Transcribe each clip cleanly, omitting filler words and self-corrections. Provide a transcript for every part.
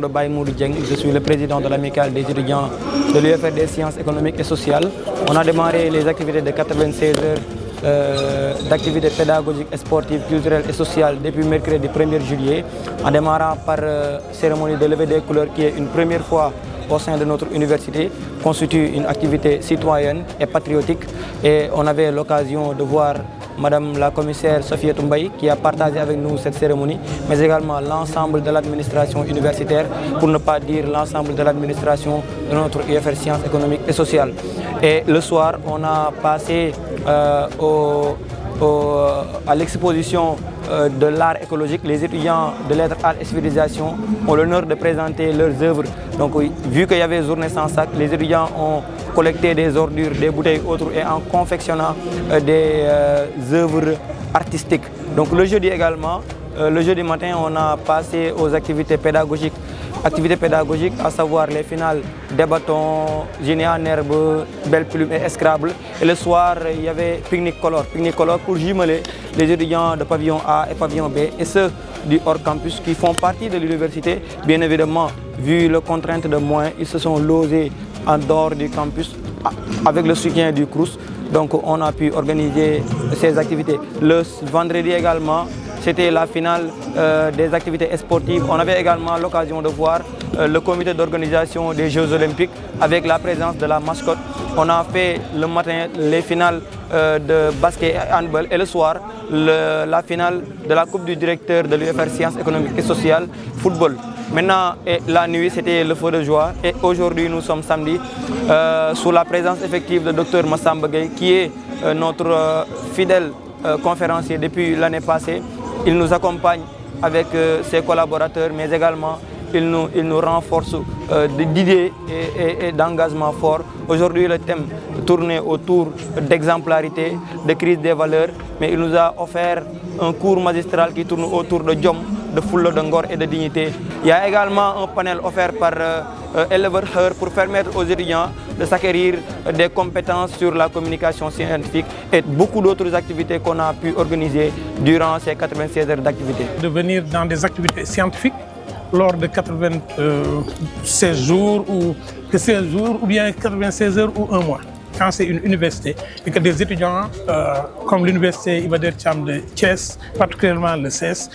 de Baye Dieng, je suis le président de l'amicale des étudiants de l'UFR des sciences économiques et sociales. On a démarré les activités de 96 heures d'activités pédagogiques, sportives, culturelles et sociales depuis mercredi 1er juillet, en démarrant par cérémonie de levée des couleurs qui est une première fois au sein de notre université, constitue une activité citoyenne et patriotique. Et on avait l'occasion de voir Madame la commissaire Sophia Toumbaye qui a partagé avec nous cette cérémonie, mais également l'ensemble de l'administration universitaire, pour ne pas dire l'ensemble de l'administration de notre UFR Sciences économiques et sociales. Et le soir, on a passé à l'exposition de l'art écologique. Les étudiants de lettres, arts et civilisation ont l'honneur de présenter leurs œuvres. Donc, vu qu'il y avait journée sans sac, les étudiants ont collecté des ordures, des bouteilles autres et en confectionnant des œuvres artistiques. Donc le jeudi également, le jeudi matin, on a passé aux activités pédagogiques. Activités pédagogiques, à savoir les finales des bâtons, génie en herbe, belle plume et Scrabble. Et le soir, il y avait pique-nique color. Pique-nique color pour jumeler les étudiants de pavillon A et pavillon B et ceux du hors campus qui font partie de l'université. Bien évidemment, vu les contraintes de moyens, ils se sont logés en dehors du campus avec le soutien du CROUS. Donc on a pu organiser ces activités. Le vendredi également, c'était la finale des activités sportives. On avait également l'occasion de voir le comité d'organisation des Jeux Olympiques avec la présence de la mascotte. On a fait le matin les finales de basket et handball et le soir la finale de la Coupe du directeur de l'UFR Sciences économiques et sociales, football. Maintenant, la nuit, c'était le feu de joie. Et aujourd'hui, nous sommes samedi, sous la présence effective de Dr Massamba Gueye, qui est notre fidèle conférencier depuis l'année passée. Il nous accompagne avec ses collaborateurs, mais également il nous renforce d'idées et d'engagement fort. Aujourd'hui, le thème tournait autour d'exemplarité, de crise des valeurs, mais il nous a offert un cours magistral qui tourne autour de Djom, de Fulla, de Ngor et de dignité. Il y a également un panel offert par Elever pour permettre aux étudiants de s'acquérir des compétences sur la communication scientifique et beaucoup d'autres activités qu'on a pu organiser durant ces 96 heures d'activité. De venir dans des activités scientifiques lors de 96 jours ou 16 jours ou bien 96 heures ou un mois. Quand c'est une université et que des étudiants comme l'université Iba Der Thiam de Thiès, particulièrement le CES,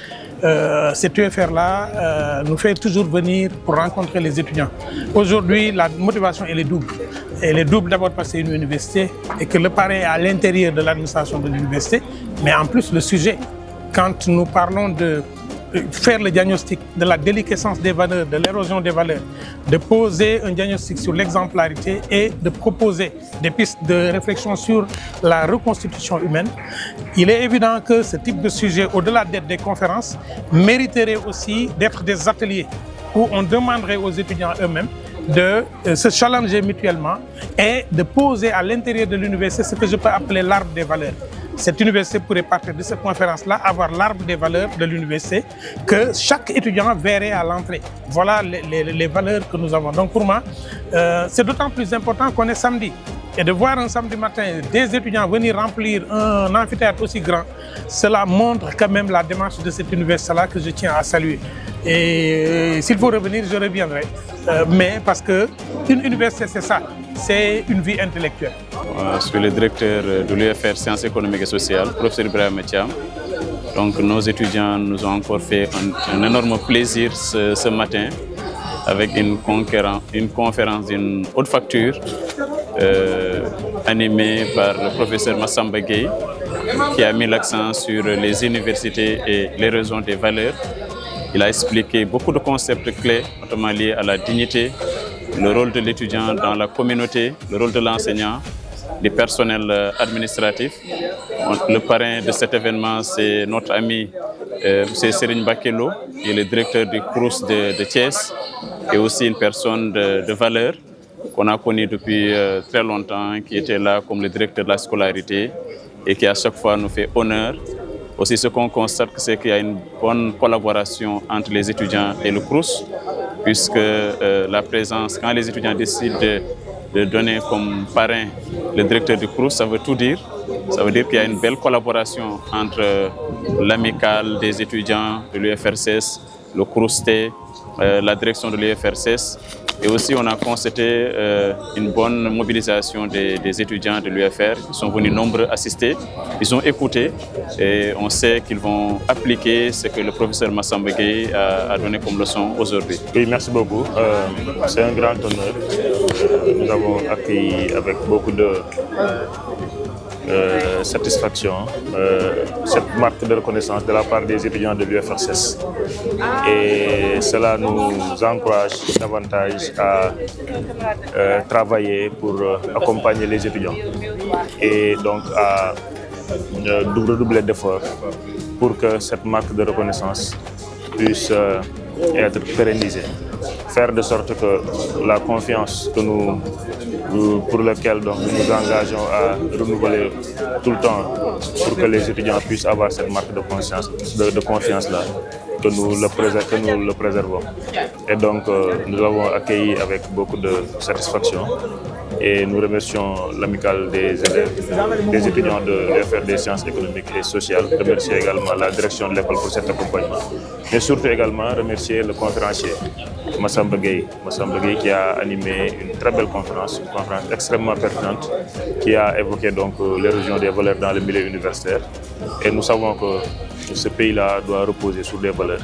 cette UFR-là nous fait toujours venir pour rencontrer les étudiants. Aujourd'hui, la motivation elle est double. Elle est double d'abord parce que c'est une université et que le parrain est à l'intérieur de l'administration de l'université, mais en plus le sujet, quand nous parlons de faire le diagnostic de la déliquescence des valeurs, de l'érosion des valeurs, de poser un diagnostic sur l'exemplarité et de proposer des pistes de réflexion sur la reconstitution humaine, il est évident que ce type de sujet, au-delà d'être des conférences, mériterait aussi d'être des ateliers où on demanderait aux étudiants eux-mêmes de se challenger mutuellement et de poser à l'intérieur de l'université ce que je peux appeler l'arbre des valeurs. Cette université pourrait partir de cette conférence-là, avoir l'arbre des valeurs de l'université que chaque étudiant verrait à l'entrée. Voilà les valeurs que nous avons. Donc pour moi, c'est d'autant plus important qu'on est samedi. Et de voir un samedi matin des étudiants venir remplir un amphithéâtre aussi grand, cela montre quand même la démarche de cette université-là que je tiens à saluer. Et s'il faut revenir, je reviendrai. Mais parce qu'une université, c'est ça, c'est une vie intellectuelle. Je suis le directeur de l'UFR Sciences économiques et sociales, professeur Ibrahim Thiam. Donc nos étudiants nous ont encore fait un énorme plaisir ce matin avec une conférence d'une haute facture animée par le professeur Massamba Gueye qui a mis l'accent sur les universités et les raisons des valeurs. Il a expliqué beaucoup de concepts clés, notamment liés à la dignité, le rôle de l'étudiant dans la communauté, le rôle de l'enseignant, du personnel administratif. Le parrain de cet événement, c'est notre ami M. Serigne Bakelo, qui est le directeur du CROUS de Thiès, et aussi une personne de valeur qu'on a connue depuis très longtemps, qui était là comme le directeur de la scolarité et qui à chaque fois nous fait honneur. Aussi, ce qu'on constate, c'est qu'il y a une bonne collaboration entre les étudiants et le CROUS, puisque la présence, quand les étudiants décident de donner comme parrain le directeur du CROUS, ça veut tout dire. Ça veut dire qu'il y a une belle collaboration entre l'amicale des étudiants de l'UFRCS le CROUSTE, la direction de l'UFRSS. Et aussi, on a constaté une bonne mobilisation des étudiants de l'UFR. Ils sont venus nombreux assister, ils ont écouté et on sait qu'ils vont appliquer ce que le professeur Massamba Gueye a donné comme leçon aujourd'hui. Oui, merci beaucoup. C'est un grand honneur. Nous avons accueilli avec beaucoup de satisfaction cette marque de reconnaissance de la part des étudiants de l'UFRSS. Et cela nous encourage davantage à travailler pour accompagner les étudiants et donc à redoubler d'efforts pour que cette marque de reconnaissance puisse être pérennisée. Faire de sorte que la confiance que pour laquelle donc, nous nous engageons à renouveler tout le temps pour que les étudiants puissent avoir cette marque de confiance-là, que nous le préservons. Et donc nous avons accueilli avec beaucoup de satisfaction et nous remercions l'amicale des élèves, des étudiants de l'UFR des sciences économiques et sociales, remercier également la direction de l'école pour cet accompagnement, mais surtout également remercier le conférencier Massamba Gueye qui a animé une très belle conférence, une conférence extrêmement pertinente qui a évoqué donc l'érosion des valeurs dans le milieu universitaire. Et nous savons que ce pays-là doit reposer sur des valeurs.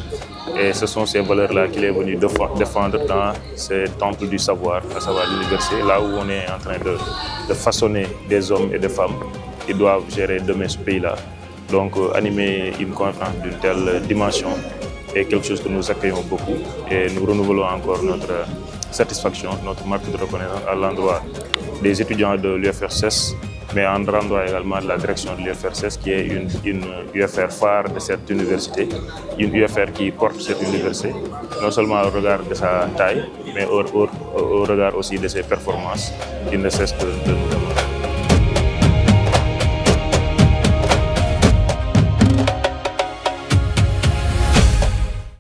Et ce sont ces valeurs-là qu'il est venu défendre dans ces temples du savoir, à savoir l'université, là où on est en train de façonner des hommes et des femmes qui doivent gérer demain ce pays-là. Donc animer une conférence d'une telle dimension est quelque chose que nous accueillons beaucoup et nous renouvelons encore notre satisfaction, notre marque de reconnaissance à l'endroit des étudiants de l'UFRSS, mais en rendant également de la direction de l'UFRSS qui est une UFR phare de cette université, une UFR qui porte cette université, non seulement au regard de sa taille, mais au regard aussi de ses performances qui ne cessent de nous démontrer.